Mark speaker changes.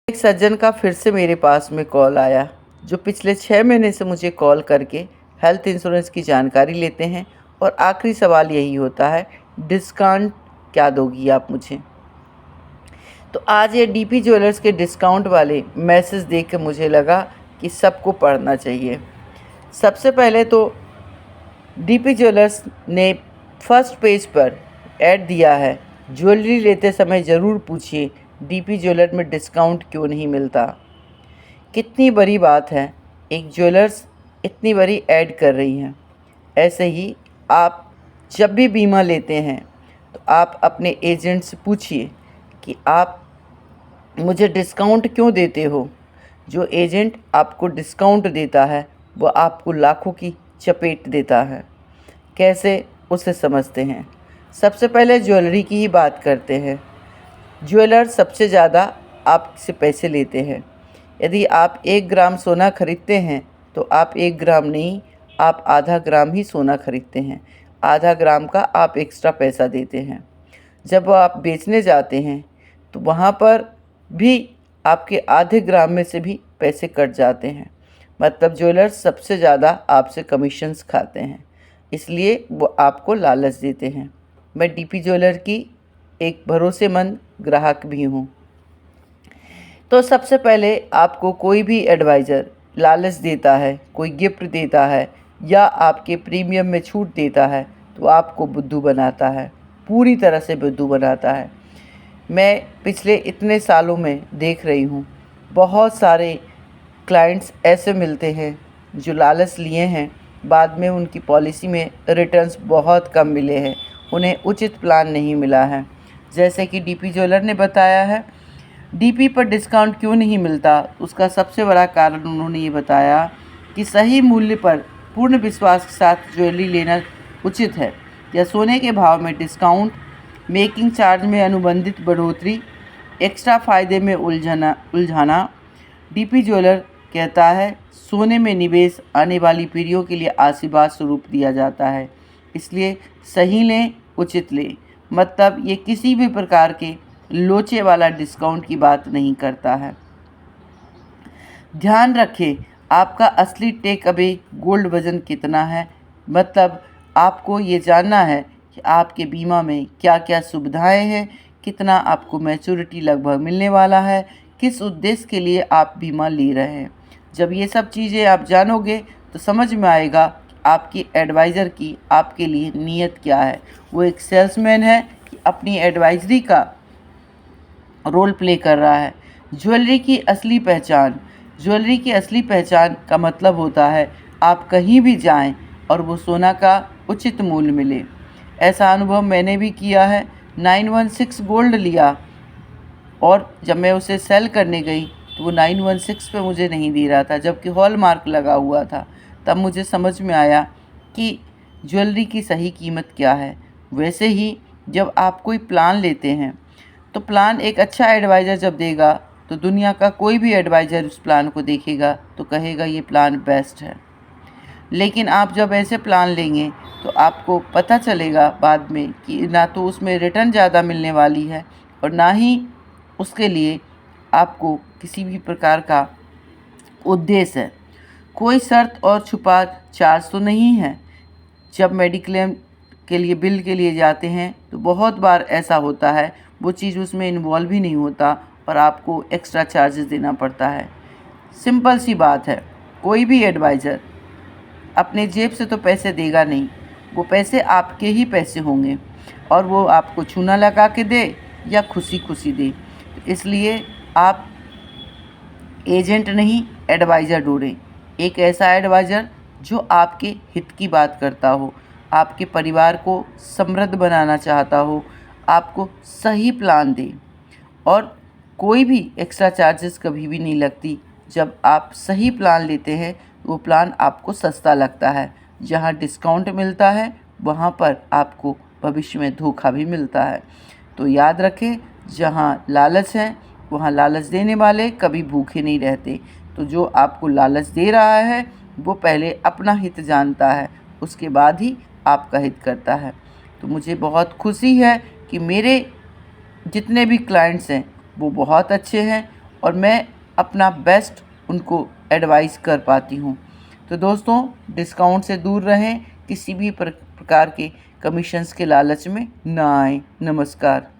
Speaker 1: एक सज्जन का फिर से मेरे पास में कॉल आया, जो पिछले 6 महीने से मुझे कॉल करके हेल्थ इंश्योरेंस की जानकारी लेते हैं और आखिरी सवाल यही होता है, डिस्काउंट क्या दोगी आप मुझे। तो आज ये डीपी ज्वेलर्स के डिस्काउंट वाले मैसेज देख के मुझे लगा कि सबको पढ़ना चाहिए। सबसे पहले तो डीपी ज्वेलर्स ने फर्स्ट पेज पर ऐड दिया है, ज्वेलरी लेते समय ज़रूर पूछिए डीपी ज्वेलर में डिस्काउंट क्यों नहीं मिलता। कितनी बड़ी बात है, एक ज्वेलर्स इतनी बड़ी ऐड कर रही हैं। ऐसे ही आप जब भी बीमा लेते हैं तो आप अपने एजेंट से पूछिए कि आप मुझे डिस्काउंट क्यों देते हो। जो एजेंट आपको डिस्काउंट देता है वो आपको लाखों की चपेट देता है। कैसे, उसे समझते हैं। सबसे पहले ज्वेलरी की ही बात करते हैं। ज्वेलर सबसे ज़्यादा आपसे पैसे लेते हैं। यदि आप 1 ग्राम सोना खरीदते हैं तो आप 1 ग्राम नहीं, आप आधा ग्राम ही सोना खरीदते हैं। आधा ग्राम का आप एक्स्ट्रा पैसा देते हैं। जब आप बेचने जाते हैं तो वहाँ पर भी आपके आधे ग्राम में से भी पैसे कट जाते हैं। मतलब ज्वेलर्स सबसे ज़्यादा आपसे कमीशंस खाते हैं, इसलिए वो आपको लालच देते हैं। मैं डीपी ज्वेलर की एक भरोसेमंद ग्राहक भी हूँ। तो सबसे पहले आपको कोई भी एडवाइज़र लालच देता है, कोई गिफ्ट देता है या आपके प्रीमियम में छूट देता है तो आपको बुद्धू बनाता है, पूरी तरह से बुद्धू बनाता है। मैं पिछले इतने सालों में देख रही हूँ, बहुत सारे क्लाइंट्स ऐसे मिलते हैं जो लालच लिए हैं, बाद में उनकी पॉलिसी में रिटर्न्स बहुत कम मिले हैं, उन्हें उचित प्लान नहीं मिला है। जैसे कि डीपी ज्वेलर ने बताया है, डीपी पर डिस्काउंट क्यों नहीं मिलता, उसका सबसे बड़ा कारण उन्होंने ये बताया कि सही मूल्य पर पूर्ण विश्वास के साथ ज्वेलरी लेना उचित है, या सोने के भाव में डिस्काउंट, मेकिंग चार्ज में अनुबंधित बढ़ोतरी, एक्स्ट्रा फ़ायदे में उलझाना। डीपी ज्वेलर कहता है सोने में निवेश आने वाली पीढ़ियों के लिए आशीर्वाद स्वरूप दिया जाता है, इसलिए सही लें, उचित लें। मतलब ये किसी भी प्रकार के लोचे वाला डिस्काउंट की बात नहीं करता है। ध्यान रखें, आपका असली टेक अवे गोल्ड वज़न कितना है। मतलब आपको ये जानना है कि आपके बीमा में क्या क्या सुविधाएं हैं, कितना आपको मैच्योरिटी लगभग मिलने वाला है, किस उद्देश्य के लिए आप बीमा ले रहे हैं। जब ये सब चीज़ें आप जानोगे तो समझ में आएगा कि आपकी एडवाइज़र की आपके लिए नीयत क्या है। वो एक सेल्समैन है कि अपनी एडवाइजरी का रोल प्ले कर रहा है। ज्वेलरी की असली पहचान। ज्वेलरी की असली पहचान का मतलब होता है आप कहीं भी जाएं और वो सोना का उचित मूल्य मिले। ऐसा अनुभव मैंने भी किया है। 916 गोल्ड लिया और जब मैं उसे सेल करने गई तो वो 916 पे मुझे नहीं दे रहा था, जबकि हॉलमार्क लगा हुआ था। तब मुझे समझ में आया कि ज्वेलरी की सही कीमत क्या है। वैसे ही जब आप कोई प्लान लेते हैं तो प्लान एक अच्छा एडवाइज़र जब देगा तो दुनिया का कोई भी एडवाइज़र उस प्लान को देखेगा तो कहेगा ये प्लान बेस्ट है। लेकिन आप जब ऐसे प्लान लेंगे तो आपको पता चलेगा बाद में कि ना तो उसमें रिटर्न ज़्यादा मिलने वाली है और ना ही उसके लिए आपको किसी भी प्रकार का उद्देश्य है। कोई शर्त और छुपा चार्ज तो नहीं है। जब मेडिक्लेम के लिए बिल के लिए जाते हैं तो बहुत बार ऐसा होता है वो चीज़ उसमें इन्वॉल्व ही नहीं होता और आपको एक्स्ट्रा चार्जेस देना पड़ता है। सिंपल सी बात है, कोई भी एडवाइज़र अपने जेब से तो पैसे देगा नहीं, वो पैसे आपके ही पैसे होंगे और वो आपको चूना लगा के दे या खुशी खुशी दे। इसलिए आप एजेंट नहीं, एडवाइज़र ढूंढें। एक ऐसा एडवाइज़र जो आपके हित की बात करता हो, आपके परिवार को समृद्ध बनाना चाहता हो, आपको सही प्लान दे। और कोई भी एक्स्ट्रा चार्जेस कभी भी नहीं लगती। जब आप सही प्लान लेते हैं वो प्लान आपको सस्ता लगता है। जहाँ डिस्काउंट मिलता है वहाँ पर आपको भविष्य में धोखा भी मिलता है। तो याद रखें, जहाँ लालच है वहाँ लालच देने वाले कभी भूखे नहीं रहते। तो जो आपको लालच दे रहा है वो पहले अपना हित जानता है, उसके बाद ही आपका हित करता है। तो मुझे बहुत खुशी है कि मेरे जितने भी क्लाइंट्स हैं वो बहुत अच्छे हैं और मैं अपना बेस्ट उनको एडवाइस कर पाती हूँ। तो दोस्तों, डिस्काउंट से दूर रहें, किसी भी प्रकार के कमीशंस के लालच में ना आएँ। नमस्कार।